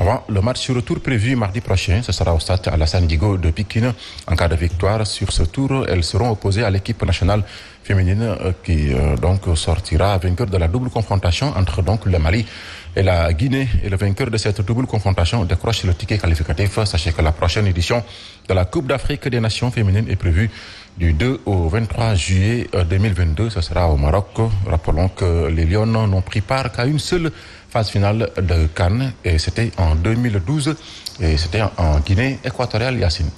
avant le match retour prévu mardi prochain. Ce sera au stade Alassane Djigo de Pikine. En cas de victoire sur ce tour, elles seront opposées à l'équipe nationale féminine qui donc sortira vainqueur de la double confrontation entre donc le Mali et la Guinée. Et le vainqueur de cette double confrontation décroche le ticket qualificatif. Sachez que la prochaine édition de la Coupe d'Afrique des Nations féminines est prévue du 2 au 23 juillet 2022. Ce sera au Maroc. Rappelons que les Lions n'ont pris part qu'à une seule phase finale de CAN et c'était en 2012 et c'était en Guinée équatoriale, Yacine.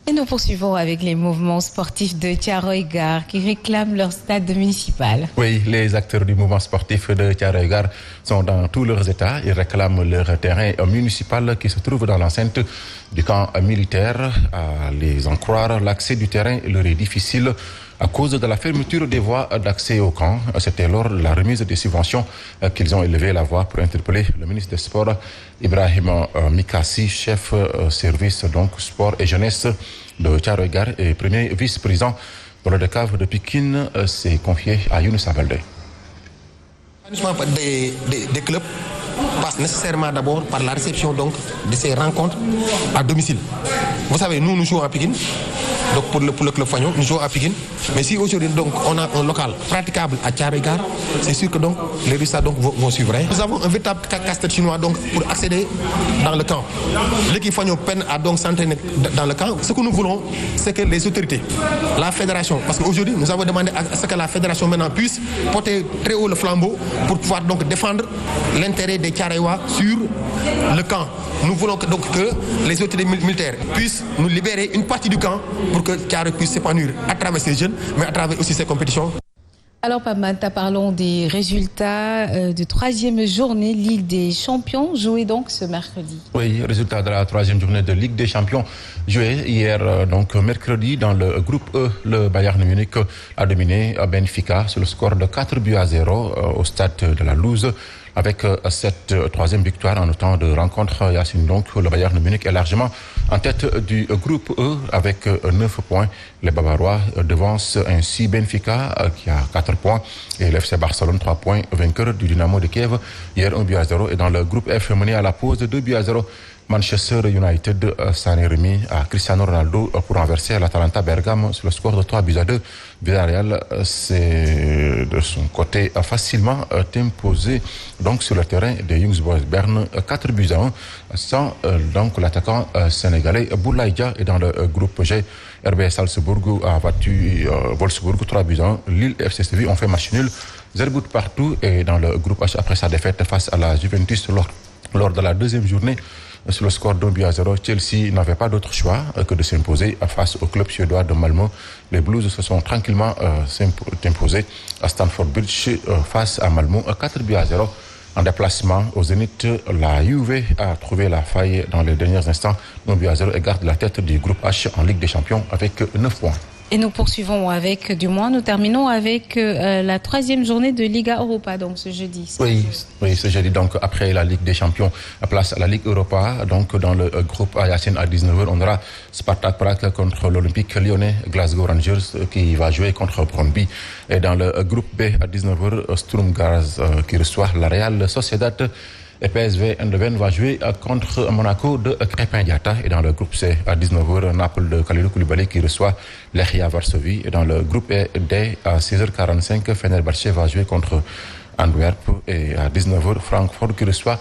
Et nous poursuivons avec les mouvements sportifs de Thiaroye-Gare qui réclament leur stade municipal. Oui, les acteurs du mouvement sportif de Thiaroye-Gare sont dans tous leurs états. Ils réclament leur terrain municipal qui se trouve dans l'enceinte du camp militaire. À les en croire, l'accès du terrain leur est difficile à cause de la fermeture des voies d'accès au camp. C'était lors de la remise des subventions qu'ils ont élevé la voix pour interpeller le ministre des Sports, Ibrahim Mikassi, chef service donc sport et jeunesse de Thiaroye-Gare et premier vice-président de l'ODCAV de Pikine, s'est confié à Younoussa Baldé. Des clubs passe nécessairement d'abord par la réception donc de ces rencontres à domicile. Vous savez, nous jouons à Pikine. Donc pour le club Fagnon, nous jouons à Pikine. Mais si aujourd'hui donc on a un local praticable à Thiaroye-Gare, c'est sûr que donc les résultats donc vont suivre. Nous avons un véritable casse-tête chinois donc pour accéder dans le camp. L'équipe Fagnon peine à donc s'entraîner dans le camp. Ce que nous voulons, c'est que les autorités, la fédération, parce qu'aujourd'hui nous avons demandé à ce que la fédération maintenant puisse porter très haut le flambeau pour pouvoir donc défendre l'intérêt des Thiaroyois sur le camp. Nous voulons donc que les autorités militaires puissent nous libérer une partie du camp pour que Thiaroye puisse s'épanouir à travers ces jeunes, mais à travers aussi ces compétitions. Alors Pamata, parlons des résultats de troisième journée Ligue des Champions, jouée donc ce mercredi. Oui, résultat de la troisième journée de Ligue des Champions, joué hier donc mercredi dans le groupe E. Le Bayern Munich a dominé Benfica sur le score de 4-0 au stade de la Louse. Avec cette troisième victoire en temps de rencontre, Yacine, donc le Bayern Munich est largement en tête du groupe E avec 9 points. Les Bavarois devancent ainsi Benfica qui a 4 points et l'FC Barcelone 3 points, vainqueur du Dynamo de Kiev hier 1-0. Et dans le groupe F mené à la pause 2-0, Manchester United s'en est remis à Cristiano Ronaldo pour renverser l'Atalanta Bergame sur le score de 3-2. Villarreal s'est de son côté facilement imposé donc sur le terrain des Young Boys Bern 4-1 sans donc l'attaquant sénégalais Boulaye Dia. Et dans le groupe G, RB Salzbourg a battu Wolfsburg 3-1. Lille et FC Séville ont fait match nul 0 but partout. Et dans le groupe H, après sa défaite face à la Juventus lors de la deuxième journée sur le score d'1-0, Chelsea n'avait pas d'autre choix que de s'imposer face au club suédois de Malmö. Les Blues se sont tranquillement imposés à Stamford Bridge face à Malmö 4-0. En déplacement au Zénith, la Juve a trouvé la faille dans les derniers instants 1-0 et garde la tête du groupe H en Ligue des Champions avec 9 points. Et nous poursuivons nous terminons avec la troisième journée de Liga Europa, donc ce jeudi. Oui, ce jeudi, donc après la Ligue des Champions, place à la Ligue Europa. Donc dans le groupe A, Yacine, à 19h, on aura Spartak Prague contre l'Olympique Lyonnais, Glasgow Rangers qui va jouer contre Brøndby. Et dans le groupe B, à 19h, Sturm Graz qui reçoit la Real Sociedad. Et PSV Eindhoven va jouer contre Monaco de Crépin Diatta. Et dans le groupe C, à 19h, Naples de Kalidou Koulibaly qui reçoit Lechia Varsovie. Et dans le groupe D, à 16h45, Fenerbahçe va jouer contre Antwerp. Et à 19h, Francfort qui reçoit